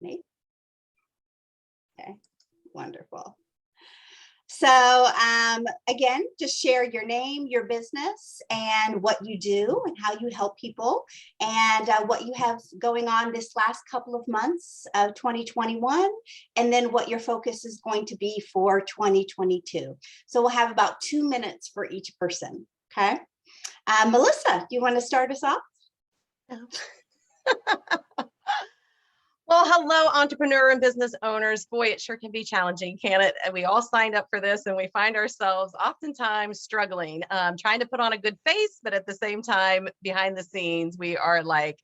Nate? Okay, wonderful. So again, just share your name, your business, and what you do and how you help people, and what you have going on this last couple of months of 2021, and then what your focus is going to be for 2022. So we'll have about 2 minutes for each person, okay? Melissa, do you want to start us off? Well, hello, entrepreneur and business owners. Boy, it sure can be challenging, can it? And we all signed up for this, and we find ourselves oftentimes struggling, trying to put on a good face, but at the same time, behind the scenes, we are like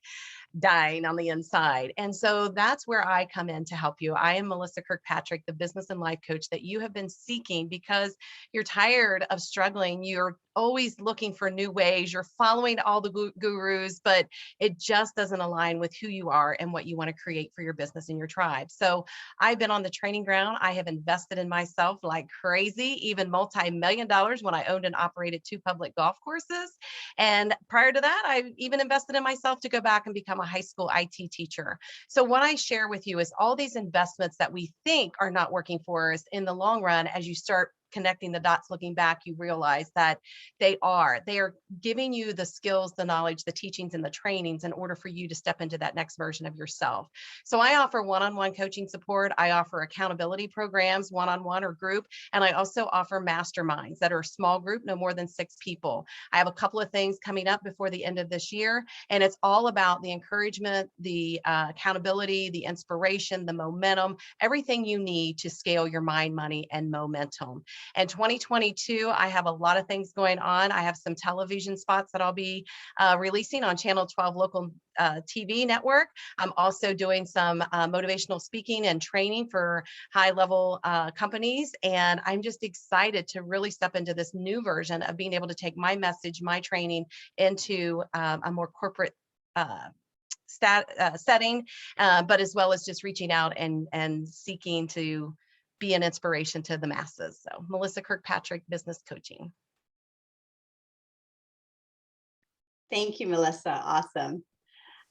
dying on the inside. And so that's where I come in to help you. I am Melissa Kirkpatrick, the business and life coach that you have been seeking because you're tired of struggling. You're always looking for new ways. You're following all the gurus, but it just doesn't align with who you are and what you want to create for your business and your tribe. So I've been on the training ground. I have invested in myself like crazy, even multi-million dollars when I owned and operated 2 public golf courses. And prior to that, I even invested in myself to go back and become a high school IT teacher. So what I share with you is all these investments that we think are not working for us in the long run. As you start connecting the dots, looking back, you realize that they are giving you the skills, the knowledge, the teachings, and the trainings in order for you to step into that next version of yourself. So I offer one-on-one coaching support. I offer accountability programs, one-on-one or group. And I also offer masterminds that are small group, no more than 6 people. I have a couple of things coming up before the end of this year. And it's all about the encouragement, the accountability, the inspiration, the momentum, everything you need to scale your mind, money, and momentum. And 2022, I have a lot of things going on. I have some television spots that I'll be releasing on Channel 12 local TV network. I'm also doing some motivational speaking and training for high-level companies. And I'm just excited to really step into this new version of being able to take my message, my training into a more corporate setting, but as well as just reaching out and seeking to be an inspiration to the masses. So Melissa Kirkpatrick, business coaching. Thank you, Melissa. Awesome.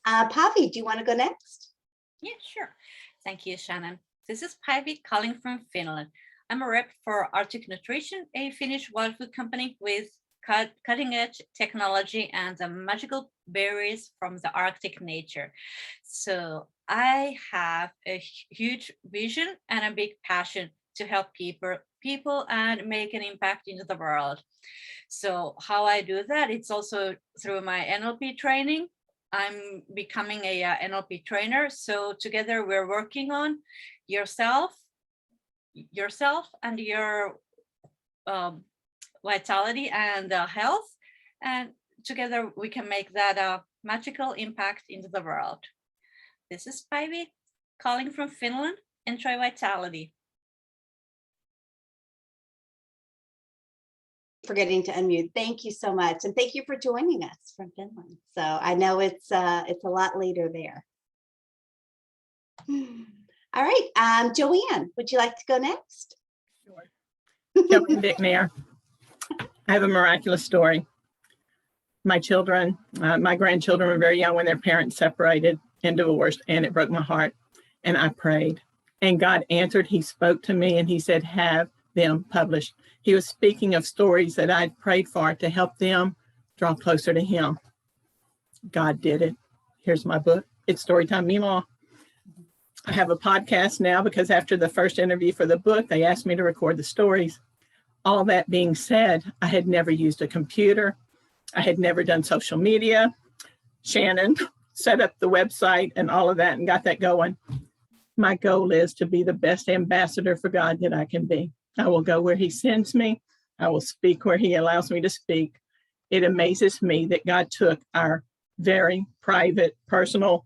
Pavi, do you want to go next? Yeah, sure. Thank you, Shannon. This is Päivi calling from Finland. I'm a rep for Arctic Nutrition, a Finnish wild food company with cutting-edge technology and the magical berries from the Arctic nature. So I have a huge vision and a big passion to help people and make an impact into the world. So how I do that, it's also through my NLP training. I'm becoming a NLP trainer. So together we're working on yourself and your vitality and health. And together we can make that magical impact into the world. This is Päivi calling from Finland. Enjoy vitality. Forgetting to unmute. Thank you so much. And thank you for joining us from Finland. So I know it's a lot later there. All right, Joanne, would you like to go next? Sure. Joanne McNair. I have a miraculous story. My children, my grandchildren were very young when their parents separated and divorced, and it broke my heart. And I prayed, and God answered. He spoke to me and he said, have them published. He was speaking of stories that I'd prayed for to help them draw closer to him. God did it. Here's my book. It's Storytime Meemaw. I have a podcast now because after the first interview for the book, they asked me to record the stories. All that being said, I had never used a computer. I had never done social media. Shannon set up the website and all of that and got that going. My goal is to be the best ambassador for God that I can be. I will go where he sends me. I will speak where he allows me to speak. It amazes me that God took our very private, personal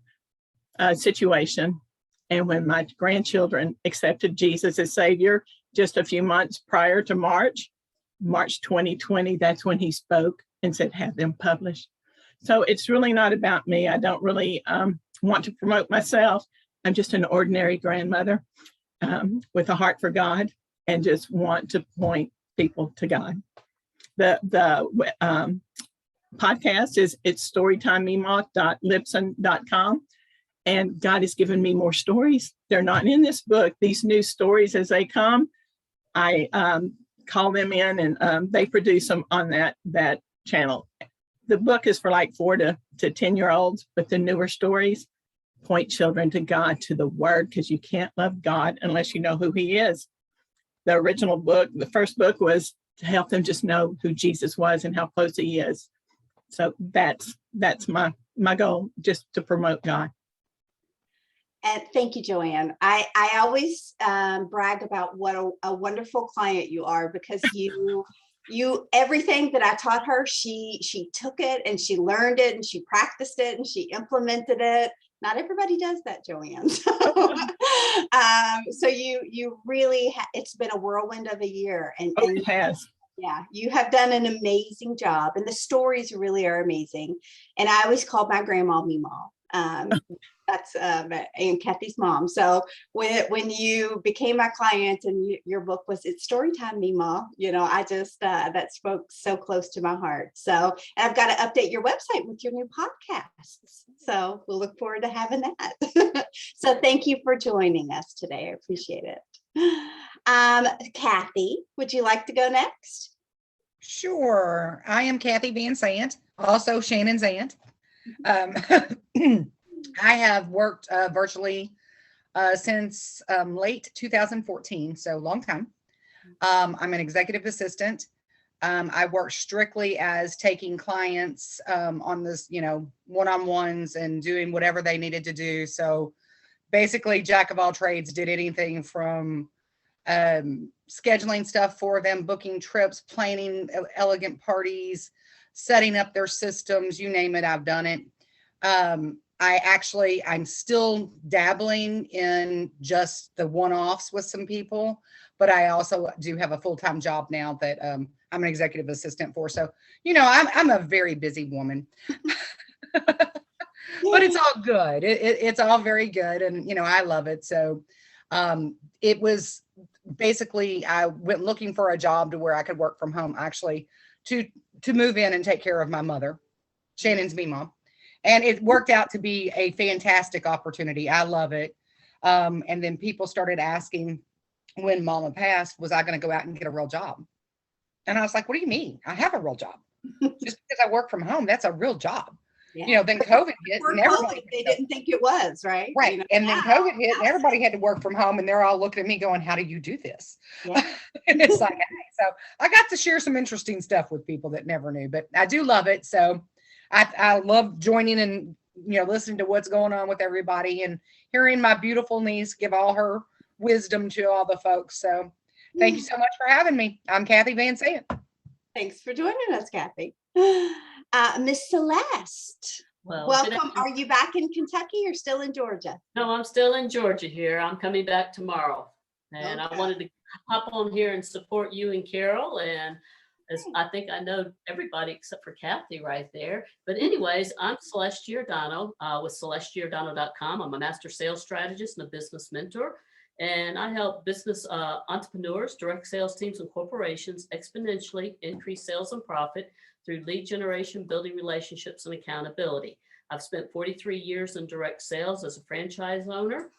situation. And when my grandchildren accepted Jesus as Savior just a few months prior to March 2020, that's when he spoke and said, have them published. So it's really not about me. I don't really want to promote myself. I'm just an ordinary grandmother with a heart for God and just want to point people to God. The podcast is it's storytimemeemaw.libsyn.com. And God has given me more stories. They're not in this book. These new stories as they come, I call them in and they produce them on that channel. The book is for like 4 to 10-year-olds, but the newer stories point children to God, to the word, because you can't love God unless you know who he is. The original book, the first book, was to help them just know who Jesus was and how close he is. So that's my goal, just to promote God. And thank you, Joanne. I always brag about what a wonderful client you are, because you everything that I taught her, she took it and she learned it and she practiced it and she implemented it. Not everybody does that, Joanne. So you really it's been a whirlwind of a year, and It has. Yeah, you have done an amazing job, and the stories really are amazing. And I always called my grandma Meemaw. That's Aunt Kathy's mom. So when you became my client and your book was It's Story Time, Meemaw, I just that spoke so close to my heart. So I've got to update your website with your new podcasts. So we'll look forward to having that. So thank you for joining us today. I appreciate it. Kathy, would you like to go next? Sure. I am Kathy Van Sant, also Shannon's aunt. I have worked virtually since late 2014, so long time. I'm an executive assistant. I work strictly as taking clients on this, one-on-ones and doing whatever they needed to do. So basically, jack of all trades, did anything from scheduling stuff for them, booking trips, planning elegant parties, setting up their systems, you name it, I've done it. I'm still dabbling in just the one-offs with some people, but I also do have a full-time job now that I'm an executive assistant for. So, I'm a very busy woman, but it's all good. It's all very good. And, I love it. So it was basically, I went looking for a job to where I could work from home, actually, to move in and take care of my mother, Shannon's Meemaw. And it worked out to be a fantastic opportunity. I love it. And then people started asking when Mama passed, was I going to go out and get a real job? And I was like, what do you mean? I have a real job. Just because I work from home, that's a real job. Yeah. Then COVID hit and everybody, they didn't think it was, right? Right. And then COVID hit and everybody had to work from home, and they're all looking at me going, how do you do this? Yeah. And it's like, hey, so I got to share some interesting stuff with people that never knew, but I do love it. So I love joining and, listening to what's going on with everybody and hearing my beautiful niece give all her wisdom to all the folks. So thank you so much for having me. I'm Kathy Van Sant. Thanks for joining us, Kathy. Miss Celeste, Well, welcome. Are you back in Kentucky or still in Georgia? no, I'm still in Georgia here. I'm coming back tomorrow. And Okay. I wanted to hop on here and support you and Carol. And as I think I know everybody except for Kathy right there. But anyways, I'm Celeste Giordano with CelesteGiordano.com. I'm a master sales strategist and a business mentor. And I help business entrepreneurs, direct sales teams, and corporations exponentially increase sales and profit through lead generation, building relationships, and accountability. I've spent 43 years in direct sales as a franchise owner,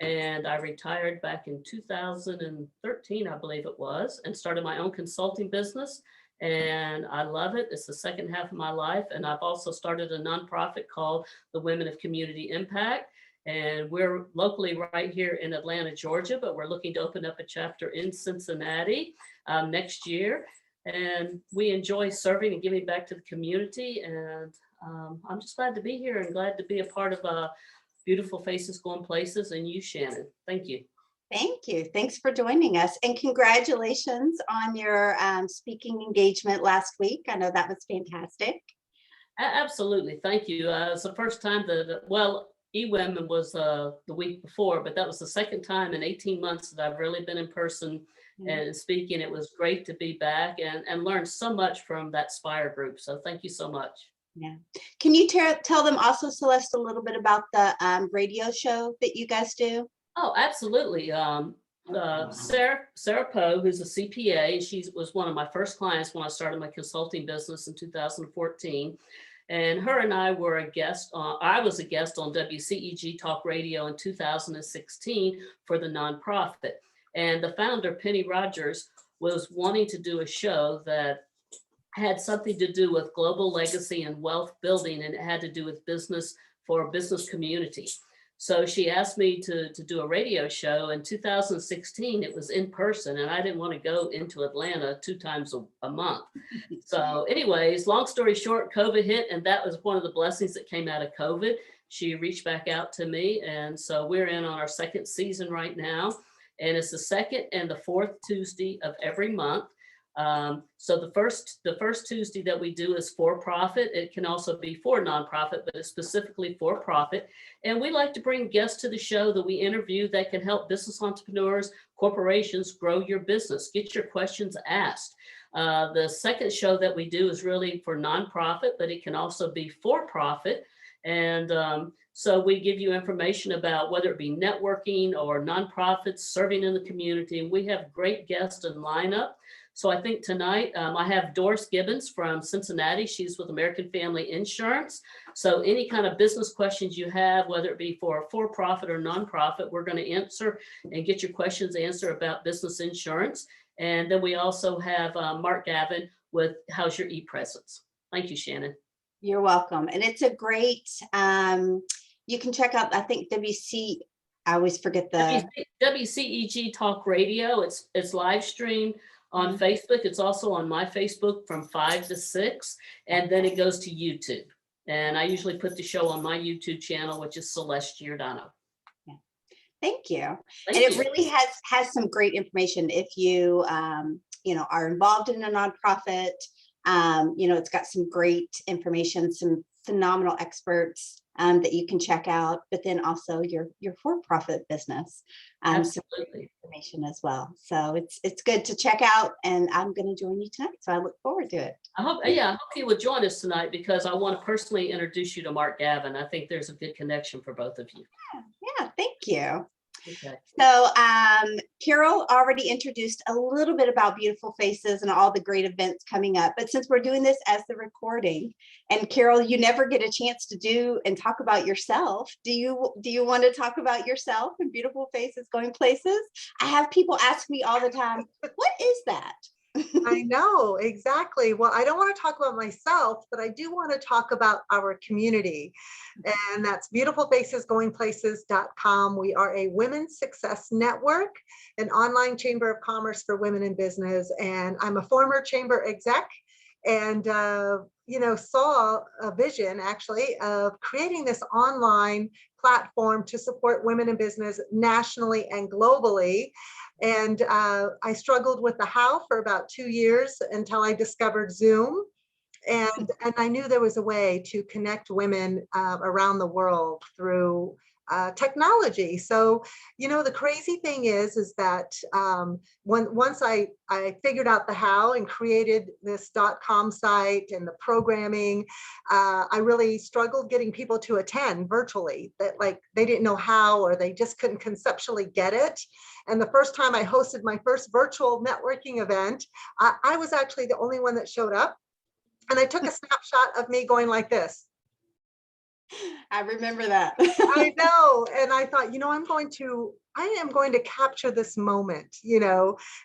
and I retired back in 2013, I believe it was, and started my own consulting business. And I love it. It's the second half of my life. And I've also started a nonprofit called the Women of Community Impact. And we're locally right here in Atlanta, Georgia, but we're looking to open up a chapter in Cincinnati next year. And we enjoy serving and giving back to the community. And I'm just glad to be here and glad to be a part of Beautiful Faces Going Places, and you, Shannon. Thank you. Thank you. Thanks for joining us. And congratulations on your speaking engagement last week. I know that was fantastic. Absolutely. Thank you. It's the first time eWomen was the week before, but that was the second time in 18 months that I've really been in person and speaking. It was great to be back and learn so much from that Spire group. So thank you so much. Yeah. Can you tell them also, Celeste, a little bit about the radio show that you guys do? Oh, absolutely. Sarah Poe, who's a CPA, she was one of my first clients when I started my consulting business in 2014. And her and I were a guest on, I was a guest on WCEG Talk Radio in 2016 for the nonprofit. And the founder, Penny Rogers, was wanting to do a show that had something to do with global legacy and wealth building, and it had to do with business for a business community. So she asked me to do a radio show. In 2016, it was in person, and I didn't want to go into Atlanta 2 times a month. So anyways, long story short, COVID hit, and that was one of the blessings that came out of COVID. She reached back out to me, and so we're in on our 2nd season right now, and it's the 2nd and the 4th Tuesday of every month. So the first Tuesday that we do is for profit. It can also be for nonprofit, but it's specifically for profit. And we like to bring guests to the show that we interview that can help business entrepreneurs, corporations grow your business, get your questions asked. The second show that we do is really for nonprofit, but it can also be for profit. And so we give you information about whether it be networking or nonprofits serving in the community. And we have great guests in lineup. So I think tonight I have Doris Gibbons from Cincinnati. She's with American Family Insurance. So any kind of business questions you have, whether it be for-profit or nonprofit, we're going to answer and get your questions answered about business insurance. And then we also have Mark Gavin with How's Your e-presence. Thank you, Shannon. You're welcome. And it's a great, you can check out, I think I always forget the WCEG Talk Radio. It's live streamed on Facebook. It's also on my Facebook from 5 to 6, and then it goes to YouTube. And I usually put the show on my YouTube channel, which is Celeste Giordano. Yeah. Thank you. Thank And you. it really has some great information if you are involved in a nonprofit. It's got some great information, some phenomenal experts that you can check out, but then also your for-profit business, some Absolutely. information as well. So it's good to check out, and I'm going to join you tonight. So I look forward to it. I hope you will join us tonight, because I want to personally introduce you to Mark Gavin. I think there's a good connection for both of you. Yeah, thank you. Okay. So Carol already introduced a little bit about Beautiful Faces and all the great events coming up. But since we're doing this as the recording, and Carol, you never get a chance to do and talk about yourself. Do you want to talk about yourself and Beautiful Faces Going Places? I have people ask me all the time, what is that? I know, exactly. Well, I don't want to talk about myself, but I do want to talk about our community. And that's beautifulfacesgoingplaces.com. We are a women's success network, an online chamber of commerce for women in business. And I'm a former chamber exec, and saw a vision actually of creating this online platform to support women in business nationally and globally. And I struggled with the how for about 2 years until I discovered Zoom. And I knew there was a way to connect women around the world through technology. So, the crazy thing is that once I figured out the how and created this .com site and the programming, I really struggled getting people to attend virtually, that they didn't know how, or they just couldn't conceptually get it. And the first time I hosted my first virtual networking event, I was actually the only one that showed up. And I took a snapshot of me going like this. I remember that. I know. And I thought, I am going to capture this moment,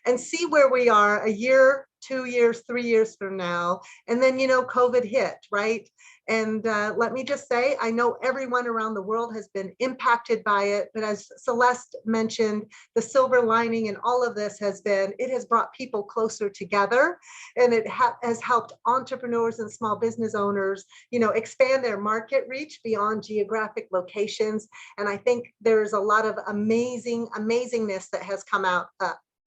and see where we are a year, 2 years, 3 years from now. And then, COVID hit, right? And let me just say, I know everyone around the world has been impacted by it. But as Celeste mentioned, the silver lining in all of this it has brought people closer together. And it has helped entrepreneurs and small business owners, expand their market reach beyond geographic locations. And I think there's a lot of amazingness that has come out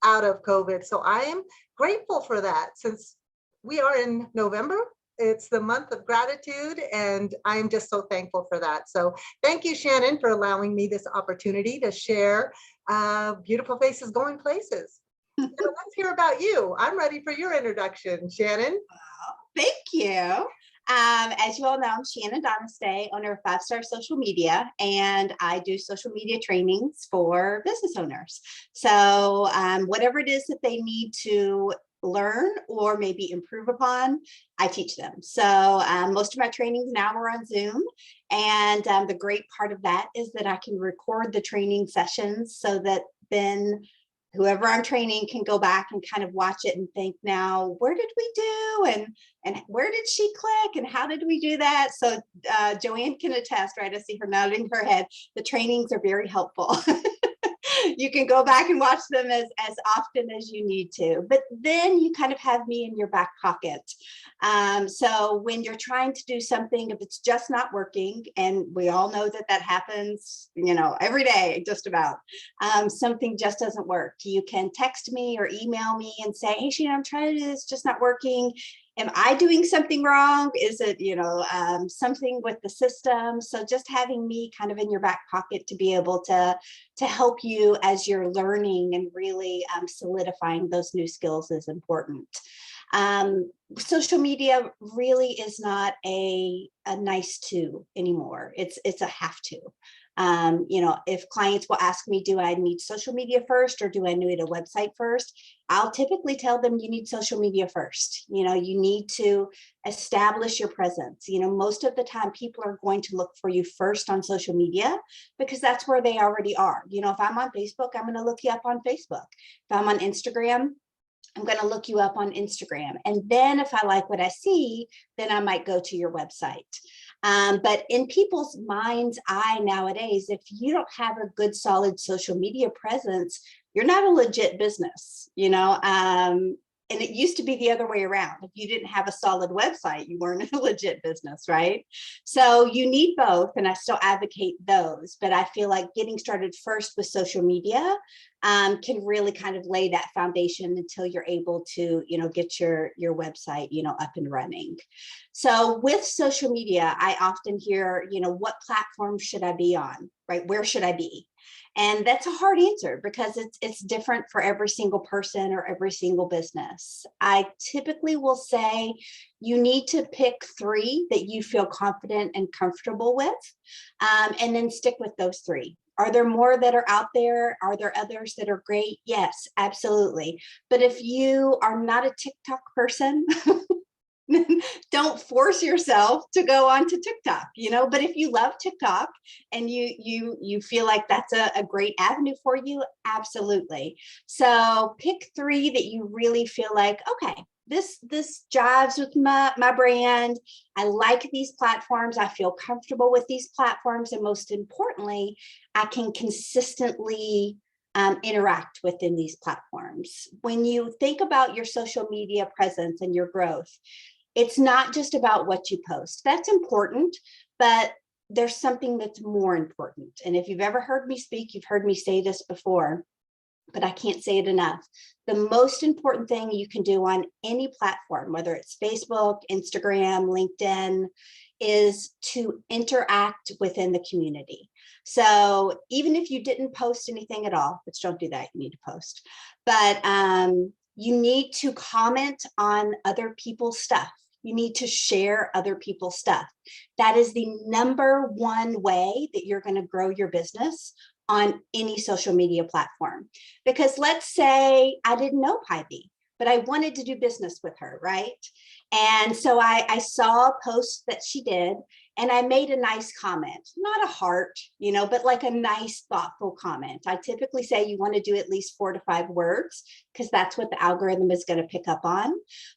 of COVID. So I am grateful for that. Since we are in November, it's the month of gratitude, and I'm just so thankful for that. So thank you, Shannon, for allowing me this opportunity to share Beautiful Faces Going Places. So let's hear about you. I'm ready for your introduction, Shannon. Thank you. As you all know, I'm Shannon Danesteh, owner of 5 Star Social Media, and I do social media trainings for business owners. So whatever it is that they need to learn or maybe improve upon, I teach them. So most of my trainings now are on Zoom. And the great part of that is that I can record the training sessions so that then whoever I'm training can go back and kind of watch it and think, now, where did we do? And where did she click? And how did we do that? So Joanne can attest, right? I see her nodding her head. The trainings are very helpful. You can go back and watch them as often as you need to, but then you kind of have me in your back pocket. So when you're trying to do something, if it's just not working, and we all know that that happens, you know, every day, just about, something just doesn't work. You can text me or email me and say, hey, Shannon, I'm trying to do this, just not working. Am I doing something wrong? Is it, you know, something with the system? So just having me kind of in your back pocket to be able to help you as you're learning and really solidifying those new skills is important. Social media really is not a nice to anymore. It's a have to. You know, if clients will ask me, do I need social media first or do I need a website first? I'll typically tell them you need social media first. You know, you need to establish your presence. You know, most of the time people are going to look for you first on social media because that's where they already are. You know, if I'm on Facebook, I'm going to look you up on Facebook. If I'm on Instagram, I'm going to look you up on Instagram. And then if I like what I see, then I might go to your website. But in people's mind's eye nowadays, if you don't have a good, solid social media presence, you're not a legit business, you know, and it used to be the other way around. If you didn't have a solid website, you weren't a legit business, right? So you need both, and I still advocate those. But I feel like getting started first with social media can really kind of lay that foundation until you're able to, you know, get your website, you know, up and running. So with social media, I often hear, you know, what platform should I be on, right? Where should I be? And that's a hard answer because it's different for every single person or every single business. I typically will say you need to pick 3 that you feel confident and comfortable with, and then stick with those 3. Are there more that are out there? Are there others that are great? Yes, absolutely. But if you are not a TikTok person, don't force yourself to go onto TikTok, you know, but if you love TikTok and you feel like that's a great avenue for you, absolutely. So pick 3 that you really feel like, okay, this jives with my brand. I like these platforms. I feel comfortable with these platforms. And most importantly, I can consistently interact within these platforms. When you think about your social media presence and your growth, it's not just about what you post. That's important, but there's something that's more important. And if you've ever heard me speak, you've heard me say this before, but I can't say it enough. The most important thing you can do on any platform, whether it's Facebook, Instagram, LinkedIn, is to interact within the community. So even if you didn't post anything at all, which don't do that, you need to post, but you need to comment on other people's stuff. You need to share other people's stuff. That is the #1 way that you're going to grow your business on any social media platform. Because let's say I didn't know Pivy, but I wanted to do business with her, right? And so I saw a post that she did, and I made a nice comment, not a heart, you know, but like a nice, thoughtful comment. I typically say you want to do at least 4 to 5 words because that's what the algorithm is going to pick up on.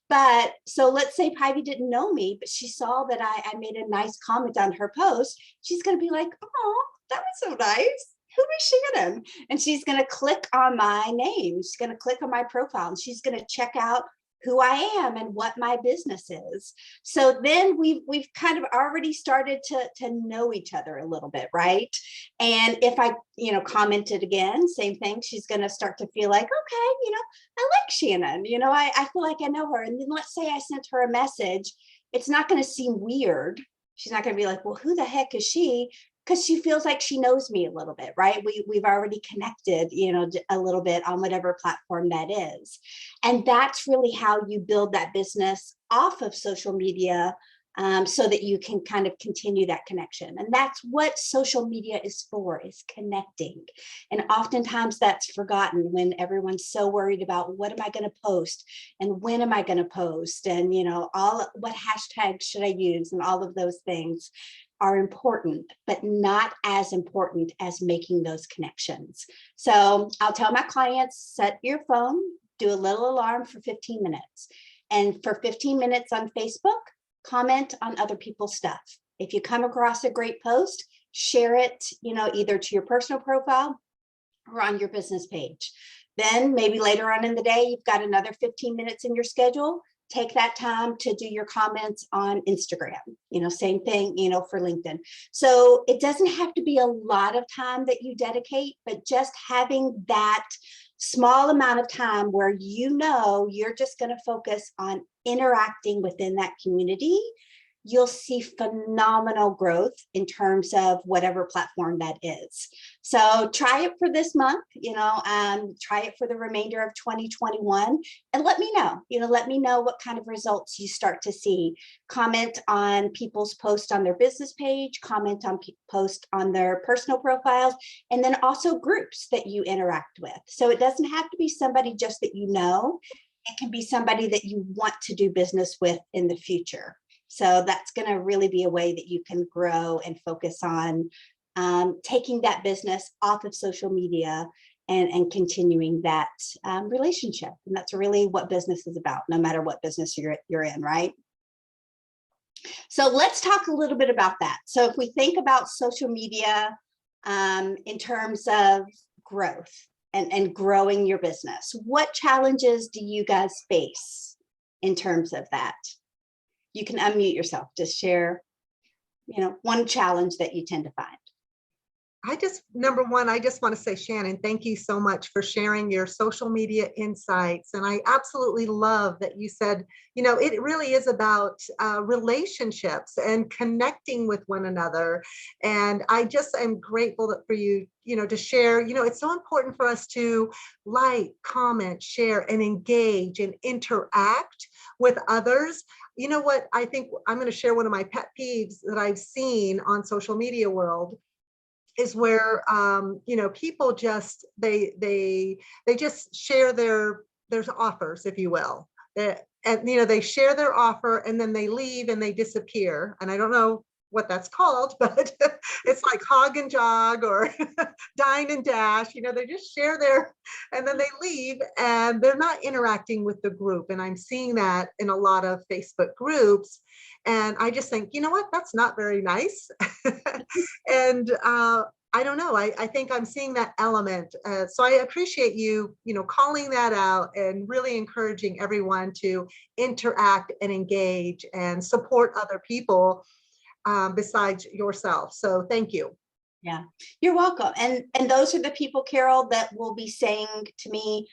But so let's say Pivy didn't know me, but she saw that I made a nice comment on her post. She's going to be like, oh, that was so nice. Who is Shannon? And she's going to click on my name. She's going to click on my profile, and she's going to check out who I am and what my business is. So then we've kind of already started to know each other a little bit, right? And if I, you know, commented again, same thing, she's going to start to feel like, okay, you know, I like Shannon, you know, I feel like I know her. And then let's say I sent her a message, it's not going to seem weird. She's not going to be like, well, who the heck is she? Because she feels like she knows me a little bit, right? We've already connected, you know, a little bit on whatever platform that is. And that's really how you build that business off of social media so that you can kind of continue that connection. And that's what social media is for, is connecting. And oftentimes that's forgotten when everyone's so worried about what am I going to post and when am I going to post, and what hashtags should I use, and all of those things are important, but not as important as making those connections. So I'll tell my clients, set your phone, do a little alarm for 15 minutes. And for 15 minutes on Facebook, comment on other people's stuff. If you come across a great post, share it, either to your personal profile or on your business page. Then maybe later on in the day, you've got another 15 minutes in your schedule. Take that time to do your comments on Instagram, same thing, for LinkedIn. So it doesn't have to be a lot of time that you dedicate, but just having that small amount of time where you're just going to focus on interacting within that community, you'll see phenomenal growth in terms of whatever platform that is. So try it for this month, try it for the remainder of 2021, and let me know what kind of results you start to see. Comment on people's posts on their business page, comment on posts on their personal profiles, and then also groups that you interact with. So it doesn't have to be somebody just that it can be somebody that you want to do business with in the future. So that's going to really be a way that you can grow and focus on taking that business off of social media and continuing that relationship. And that's really what business is about, no matter what business you're in, right? So let's talk a little bit about that. So if we think about social media in terms of growth and growing your business, what challenges do you guys face in terms of that? You can unmute yourself, just share, one challenge that you tend to find. Number one, I just want to say, Shannon, thank you so much for sharing your social media insights. And I absolutely love that you said, it really is about relationships and connecting with one another. And I just am grateful for you, to share, it's so important for us to like, comment, share, and engage and interact with others. You know what? I think I'm going to share one of my pet peeves that I've seen on social media world is where, people just, they just share their offers, if you will. They share their offer and then they leave and they disappear. And I don't know what that's called, but it's like hog and jog or dine and dash, they just share and then they leave and they're not interacting with the group. And I'm seeing that in a lot of Facebook groups. And I just think, you know what, that's not very nice. And I don't know, I think I'm seeing that element. So I appreciate you, calling that out and really encouraging everyone to interact and engage and support other people besides yourself. So thank you. Yeah, you're welcome. And those are the people, Carol, that will be saying to me,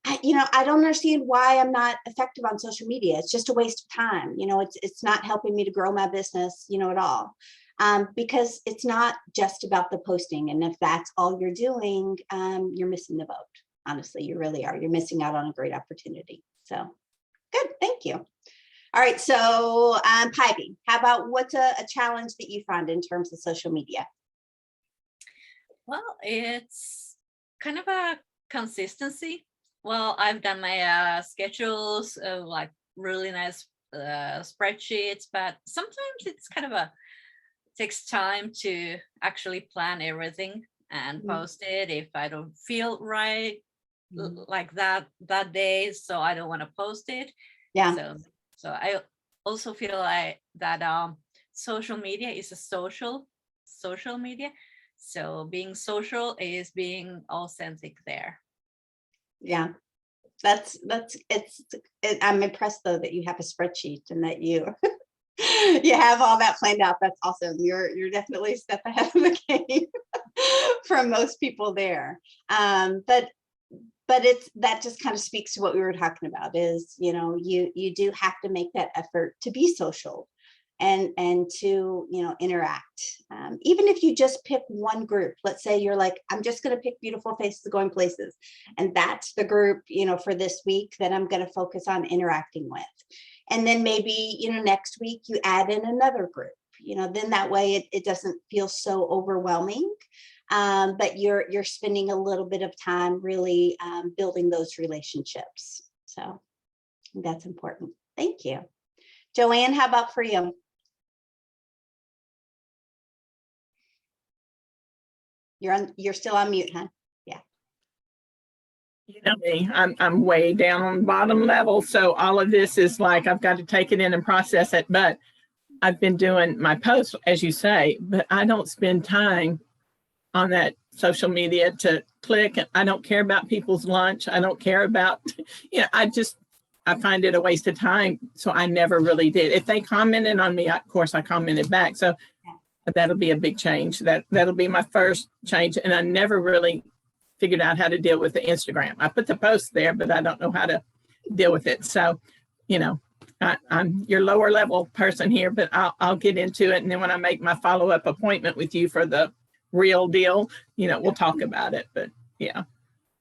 I don't understand why I'm not effective on social media. It's just a waste of time. It's not helping me to grow my business, at all. Because it's not just about the posting. And if that's all you're doing, you're missing the boat. Honestly, you really are. You're missing out on a great opportunity. So good. Thank you. All right. So Pivy, how about what's a challenge that you find in terms of social media? Well, it's kind of a consistency. Well, I've done my schedules, like really nice spreadsheets, but sometimes it's kind of takes time to actually plan everything and post it if I don't feel right like that day, so I don't want to post it. Yeah. So I also feel like that social media is a social media. So being social is being authentic there. Yeah. I'm impressed though that you have a spreadsheet and that you you have all that planned out. That's awesome. You're definitely a step ahead of the game from most people there. But that just kind of speaks to what we were talking about is, you do have to make that effort to be social and to, interact. Even if you just pick one group, let's say you're like, I'm just going to pick Beautiful Faces Going Places. And that's the group, for this week that I'm going to focus on interacting with. And then maybe, next week you add in another group, then that way it doesn't feel so overwhelming. But you're spending a little bit of time really building those relationships. So that's important. Thank you. Joanne, how about for you? You're still on mute, huh? Yeah. You know me, I'm way down on the bottom level. So all of this is like, I've got to take it in and process it. But I've been doing my posts, as you say, but I don't spend time on that social media to click. I don't care about people's lunch. I don't care about, I find it a waste of time. So I never really did. If they commented on me, of course I commented back. So that'll be a big change. That'll be my first change. And I never really figured out how to deal with the Instagram. I put the post there, but I don't know how to deal with it. So, I'm your lower level person here, but I'll get into it. And then when I make my follow-up appointment with you for the real deal, we'll talk about it. But yeah.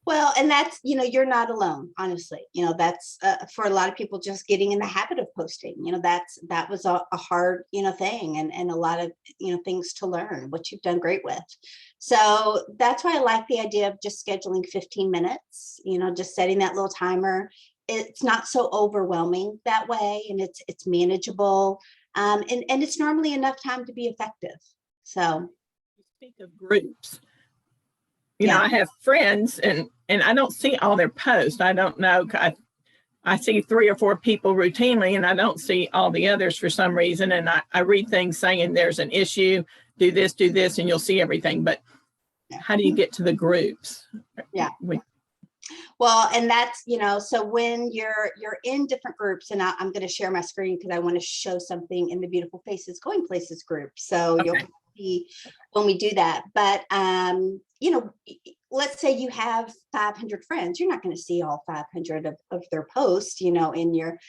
Well, and that's, you're not alone, honestly. That's for a lot of people just getting in the habit of posting. That was a hard, thing and a lot of, things to learn, which you've done great with. So that's why I like the idea of just scheduling 15 minutes, just setting that little timer. It's not so overwhelming that way, and it's manageable. And it's normally enough time to be effective. So speak of groups. I have friends and I don't see all their posts. I don't know. I see 3 or 4 people routinely and I don't see all the others for some reason. And I read things saying there's an issue, do this, and you'll see everything. But how do you get to the groups? Yeah. Well, and that's, so when you're in different groups, and I'm going to share my screen because I want to show something in the Beautiful Faces Going Places group. So you'll see when we do that. But, let's say you have 500 friends. You're not going to see all 500 of their posts, in your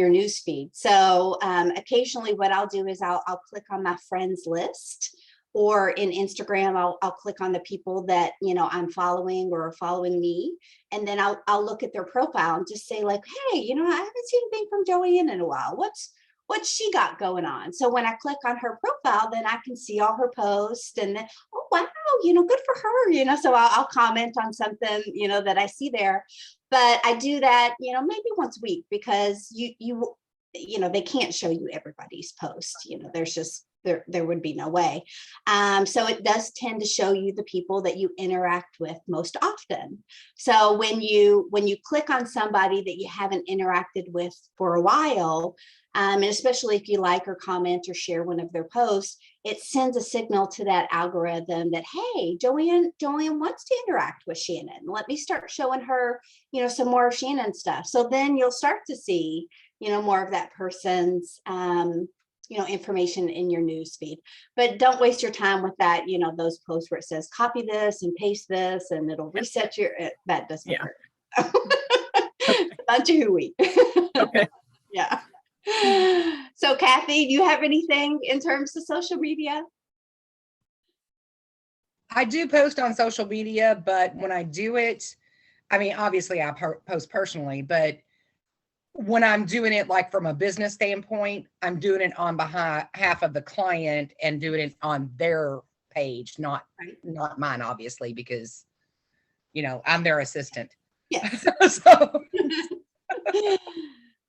news feed. So occasionally what I'll do is I'll click on my friends list, or in Instagram, I'll click on the people that, I'm following or are following me. And then I'll look at their profile and just say like, hey, I haven't seen anything from Joanne in a while. What's she got going on? So when I click on her profile, then I can see all her posts and then, oh, wow, good for her, so I'll comment on something, that I see there. But I do that, maybe once a week because they can't show you everybody's post, there's just, there would be no way. So it does tend to show you the people that you interact with most often. So when you click on somebody that you haven't interacted with for a while, and especially if you like or comment or share one of their posts, it sends a signal to that algorithm that, hey, Joanne wants to interact with Shannon. Let me start showing her, some more of Shannon's stuff. So then you'll start to see, more of that person's, information in your news feed. But don't waste your time with that, those posts where it says copy this and paste this and it'll reset that doesn't work. Bunch of hooey. Okay. Yeah. So Kathy, do you have anything in terms of social media? I do post on social media, but when I do it, obviously I post personally, but when I'm doing it like from a business standpoint, I'm doing it on behalf of the client and doing it on their page, not mine, obviously, because, I'm their assistant. Yeah.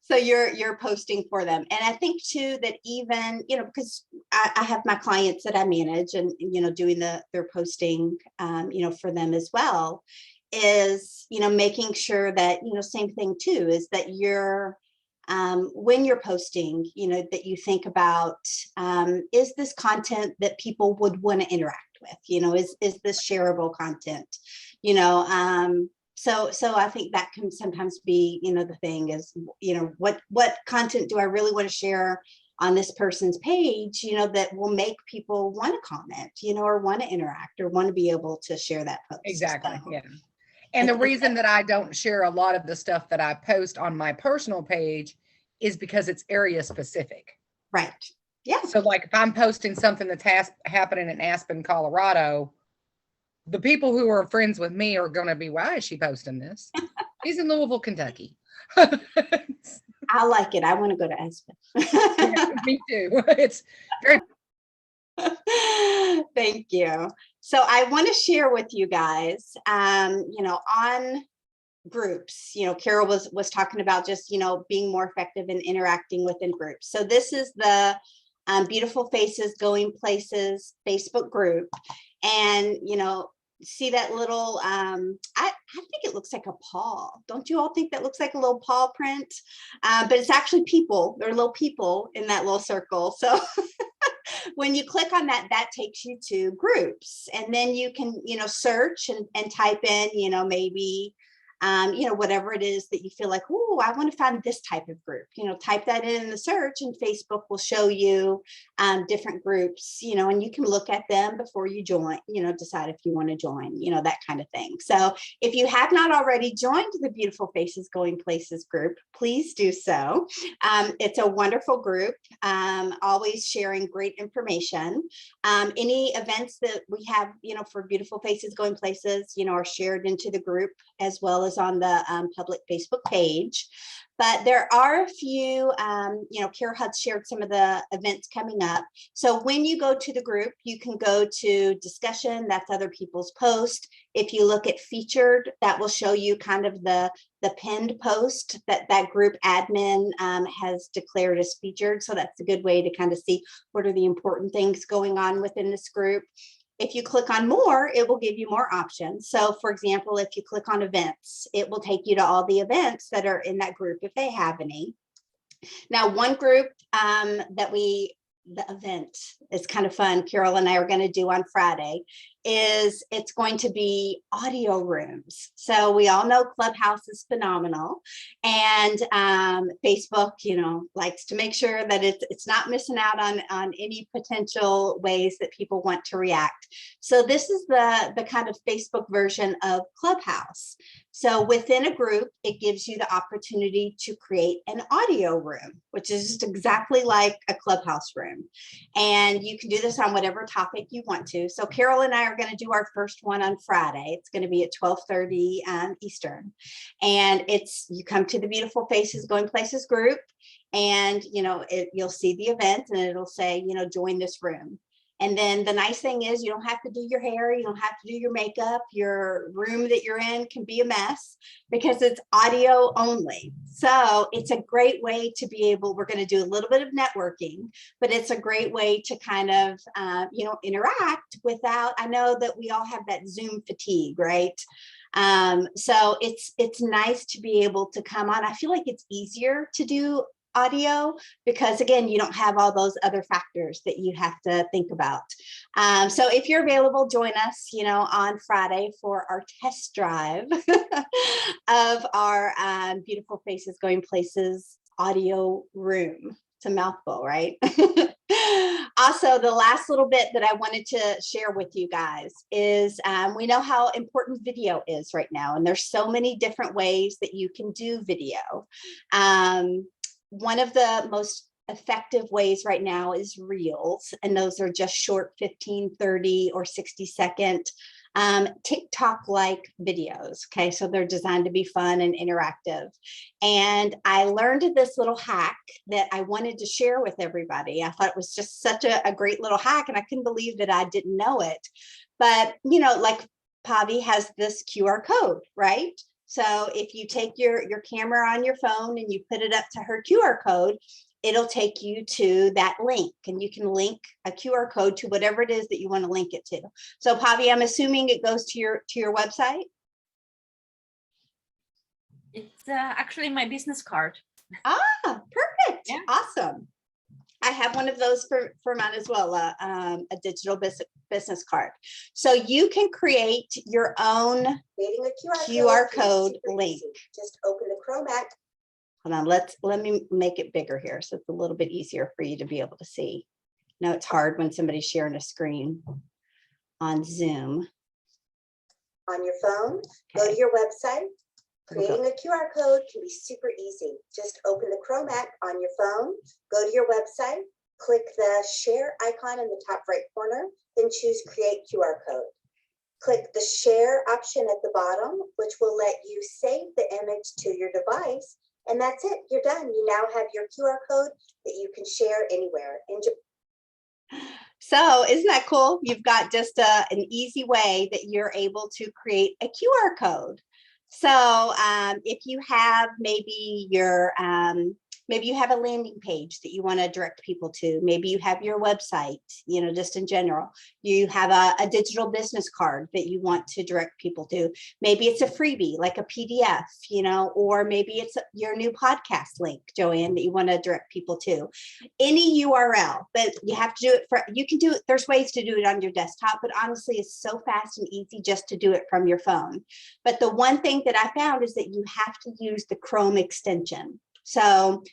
So you're posting for them. And I think too, that even, because I have my clients that I manage and, doing their posting, for them as well, is, making sure that, same thing too, is that you're, when you're posting, that you think about, is this content that people would want to interact with? Is this shareable content? So I think that can sometimes be, the thing is, what content do I really want to share on this person's page, that will make people want to comment, or want to interact or want to be able to share that post. Exactly. So, yeah. And the reason that I don't share a lot of the stuff that I post on my personal page is because it's area specific. Right. Yeah. So like if I'm posting something that's happening in Aspen, Colorado, the people who are friends with me are going to be, why is she posting this? She's in Louisville, Kentucky. I like it. I want to go to Aspen. Yeah, me too. It's very. Thank you. So I want to share with you guys, on groups, Carol was talking about just, being more effective in interacting within groups. So this is the Beautiful Faces Going Places Facebook group. And, see that little, I think it looks like a paw. Don't you all think that looks like a little paw print? But it's actually people. There are little people in that little circle. So when you click on that, that takes you to groups. And then you can, search and type in, maybe, whatever it is that you feel like, oh, I want to find this type of group, type that in the search, and Facebook will show you different groups, and you can look at them before you join, decide if you want to join, that kind of thing. So if you have not already joined the Beautiful Faces Going Places group, please do so. It's a wonderful group, always sharing great information. Any events that we have, for Beautiful Faces Going Places, are shared into the group as well as on the public Facebook page. But there are a few, Carol had shared some of the events coming up. So when you go to the group, you can go to discussion, that's other people's posts. If you look at featured, that will show you kind of the pinned post that group admin has declared as featured. So that's a good way to kind of see what are the important things going on within this group. If you click on more, it will give you more options. So for example, if you click on events, it will take you to all the events that are in that group if they have any. Now, one group the event is kind of fun, Carol and I are going to do on Friday, is it's going to be audio rooms. So we all know Clubhouse is phenomenal, and Facebook, likes to make sure that it's not missing out on any potential ways that people want to react. So this is the kind of Facebook version of Clubhouse. So within a group, it gives you the opportunity to create an audio room, which is just exactly like a Clubhouse room. And you can do this on whatever topic you want to. So Carol and I are going to do our first one on Friday. It's going to be at 12:30 Eastern. And you come to the Beautiful Faces Going Places group, and you'll see the event, and it'll say, join this room. And then the nice thing is you don't have to do your hair, you don't have to do your makeup. Your room that you're in can be a mess because it's audio only. So it's a great way to be able, we're going to do a little bit of networking, but it's a great way to kind of, interact without, I know that we all have that Zoom fatigue, right? So it's nice to be able to come on. I feel like it's easier to do audio because again, you don't have all those other factors that you have to think about. So if you're available, join us, on Friday for our test drive of our Beautiful Faces Going Places audio room. It's a mouthful, right? Also, the last little bit that I wanted to share with you guys is we know how important video is right now, and there's so many different ways that you can do video. One of the most effective ways right now is Reels, and those are just short 15, 30, or 60-second TikTok-like videos. Okay, so they're designed to be fun and interactive. And I learned this little hack that I wanted to share with everybody. I thought it was just such a great little hack, and I couldn't believe that I didn't know it. But, like Pavi has this QR code, right? So if you take your camera on your phone and you put it up to her QR code, it'll take you to that link, and you can link a QR code to whatever it is that you want to link it to. So Pavi, I'm assuming it goes to your website? It's actually my business card. Ah, perfect. Yeah. Awesome. I have one of those for mine as well, a digital business card. So you can create your own QR code link. Just open the Chrome app. Hold on, let me make it bigger here so it's a little bit easier for you to be able to see. No, it's hard when somebody's sharing a screen on Zoom. On your phone, go to your website. Creating a QR code can be super easy. Just open the Chrome app on your phone, go to your website, click the share icon in the top right corner, then choose Create QR Code. Click the share option at the bottom, which will let you save the image to your device And that's it. You're done. You now have your QR code that you can share anywhere. So isn't that cool? You've got just an easy way that you're able to create a QR code. So if you have maybe maybe you have a landing page that you want to direct people to. Maybe you have your website, just in general. You have a digital business card that you want to direct people to. Maybe it's a freebie, like a PDF, or maybe it's your new podcast link, Joanne, that you want to direct people to. Any URL, but you have to do it you can do it. There's ways to do it on your desktop, but honestly, it's so fast and easy just to do it from your phone. But the one thing that I found is that you have to use the Chrome extension. So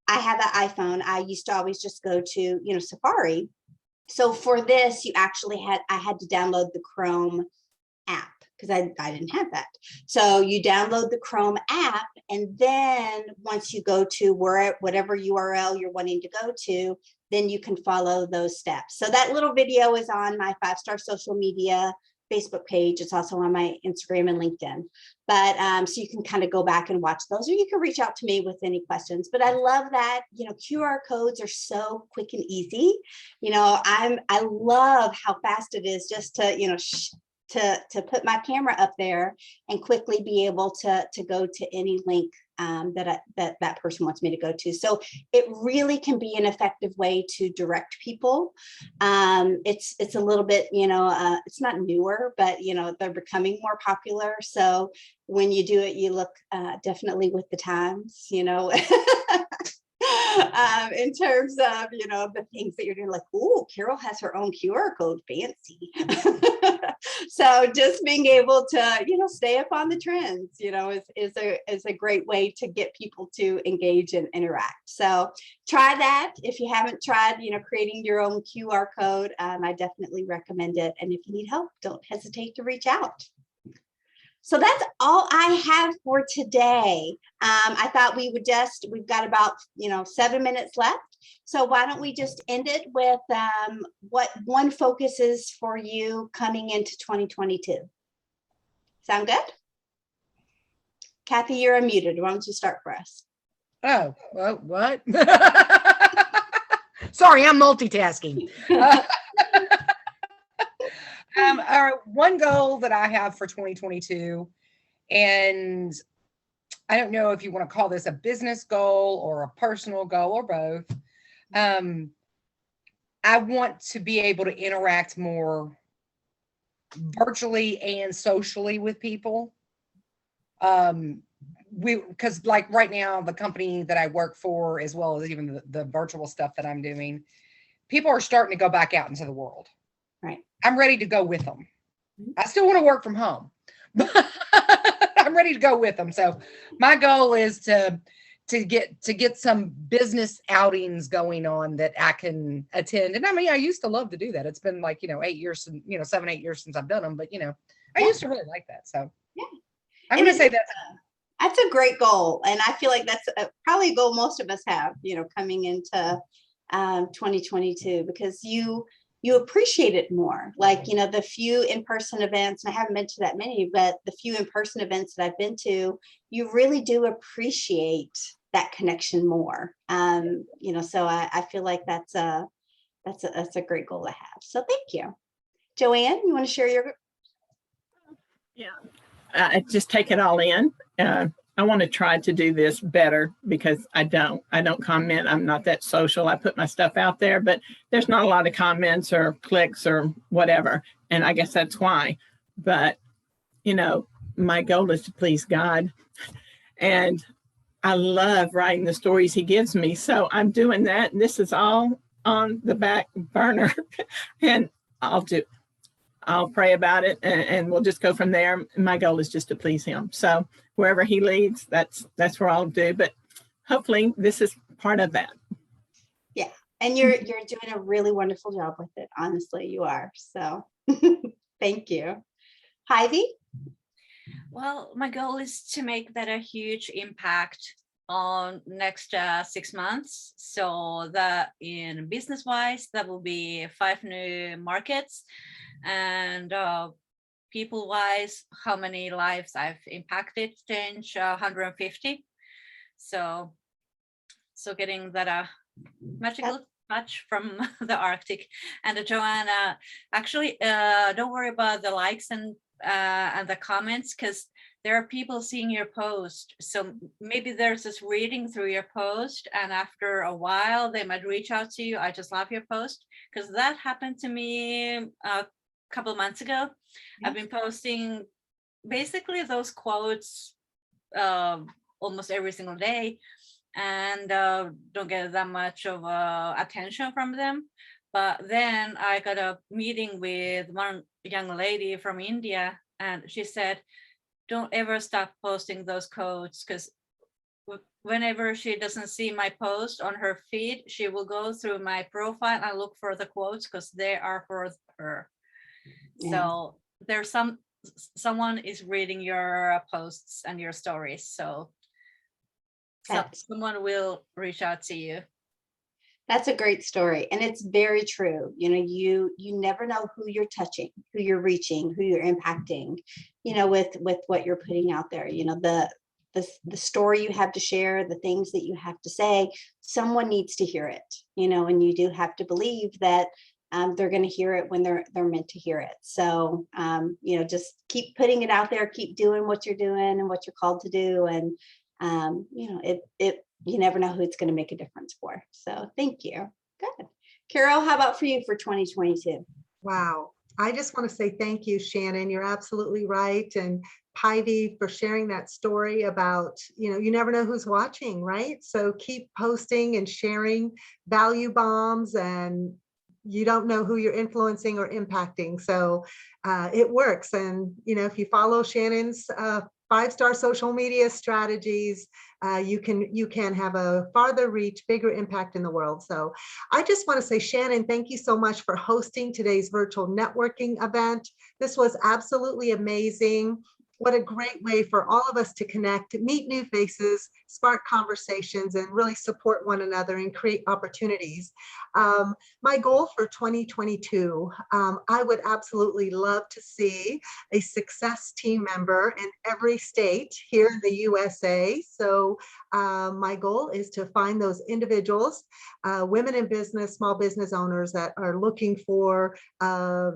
I have an iPhone. I used to always just go to, Safari. So for this, I had to download the Chrome app because I didn't have that. So you download the Chrome app, and then once you go to whatever URL you're wanting to go to, then you can follow those steps. So that little video is on my 5-Star Social Media Facebook page. It's also on my Instagram and LinkedIn. But so you can kind of go back and watch those, or you can reach out to me with any questions. But I love that, QR codes are so quick and easy. I love how fast it is just to put my camera up there and quickly be able to go to any link that person wants me to go to. So it really can be an effective way to direct people. It's a little bit, it's not newer, but they're becoming more popular. So when you do it, you look definitely with the times, in terms of, the things that you're doing, like, oh, Carol has her own QR code, fancy. So just being able to, stay up on the trends, is a great way to get people to engage and interact. So try that. If you haven't tried, creating your own QR code, I definitely recommend it. And if you need help, don't hesitate to reach out. So that's all I have for today. I thought we've got about, 7 minutes left. So why don't we just end it with what one focus is for you coming into 2022? Sound good? Kathy, you're unmuted. Why don't you start for us? Oh, well, what? Sorry, I'm multitasking. One goal that I have for 2022, and I don't know if you want to call this a business goal or a personal goal or both. I want to be able to interact more virtually and socially with people. Because like right now, the company that I work for, as well as even the virtual stuff that I'm doing, people are starting to go back out into the world. Right. I'm ready to go with them. I still want to work from home, but I'm ready to go with them. So my goal is to get some business outings going on that I can attend. And I mean, I used to love to do that. It's been like, 8 years, 7, 8 years since I've done them, but I used to really like that. So yeah, I'm going to say that's a great goal. And I feel like that's probably a goal most of us have, coming into 2022, because you appreciate it more. Like, the few in-person events, and I haven't been to that many, but the few in-person events that I've been to, you really do appreciate that connection more. So I feel like that's a great goal to have. So thank you. Joanne, you want to share your? Yeah, I just take it all in. I want to try to do this better because I don't comment. I'm not that social. I put my stuff out there, but there's not a lot of comments or clicks or whatever. And I guess that's why. But, my goal is to please God. And I love writing the stories he gives me. So I'm doing that. And this is all on the back burner. And I'll pray about it and we'll just go from there. My goal is just to please him. So wherever he leads, that's where I'll do. But hopefully this is part of that. Yeah. And you're doing a really wonderful job with it. Honestly, you are. So thank you. Heidi? Well, my goal is to make that a huge impact on next 6 months. So that in business wise, that will be 5 new markets, and people wise, how many lives I've impacted, change 150. So getting that magical touch from the Arctic. And Joanna, actually, don't worry about the likes and the comments, because there are people seeing your post. So maybe there's this reading through your post, and after a while they might reach out to you. I just love your post, because that happened to me a couple of months ago. I've been posting basically those quotes almost every single day, and don't get that much of attention from them. But then I got a meeting with one young lady from India, and she said, don't ever stop posting those quotes, because whenever she doesn't see my post on her feed, she will go through my profile and look for the quotes, because they are for her. Yeah. So there's someone is reading your posts and your stories. So someone will reach out to you. That's a great story. And it's very true. You know, you never know who you're touching, who you're reaching, who you're impacting, you know, with what you're putting out there. You know, the story you have to share, the things that you have to say, someone needs to hear it, you know, and you do have to believe that they're going to hear it when they're meant to hear it. So, you know, just keep putting it out there, keep doing what you're doing and what you're called to do. And, you know, you never know who it's going to make a difference for. So thank you. Good. Carol, how about for you for 2022? Wow. I just want to say thank you, Shannon. You're absolutely right. And Pivy, for sharing that story about, you know, you never know who's watching, right? So keep posting and sharing value bombs, and you don't know who you're influencing or impacting. So it works. And, you know, if you follow Shannon's 5-star social media strategies, you can have a farther reach, bigger impact in the world. So I just want to say, Shannon, thank you so much for hosting today's virtual networking event. This was absolutely amazing. What a great way for all of us to connect, meet new faces, spark conversations, and really support one another and create opportunities. My goal for 2022, I would absolutely love to see a success team member in every state here in the USA. So my goal is to find those individuals, women in business, small business owners that are looking for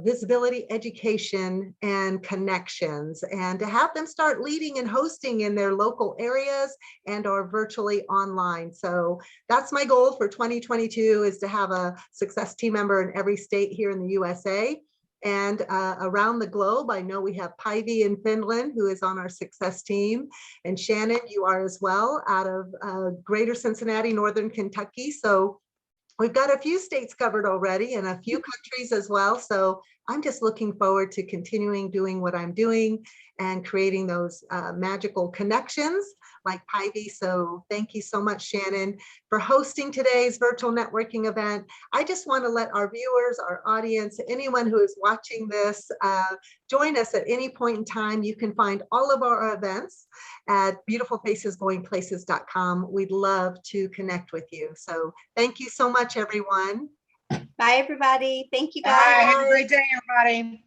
visibility, education, and connections, and to have them start leading and hosting in their local areas and or virtually online. So that's my goal for 2022, is to have a success team member in every state here in the USA. And around the globe, I know we have Pivy in Finland, who is on our success team. And Shannon, you are as well, out of Greater Cincinnati, Northern Kentucky. So we've got a few states covered already and a few countries as well. So I'm just looking forward to continuing doing what I'm doing and creating those magical connections like Pivy. So thank you so much, Shannon, for hosting today's virtual networking event. I just want to let our viewers, our audience, anyone who is watching this, join us at any point in time. You can find all of our events at beautifulfacesgoingplaces.com. We'd love to connect with you. So thank you so much, everyone. Bye, everybody. Thank you, Bye. guys. Have a great day, everybody.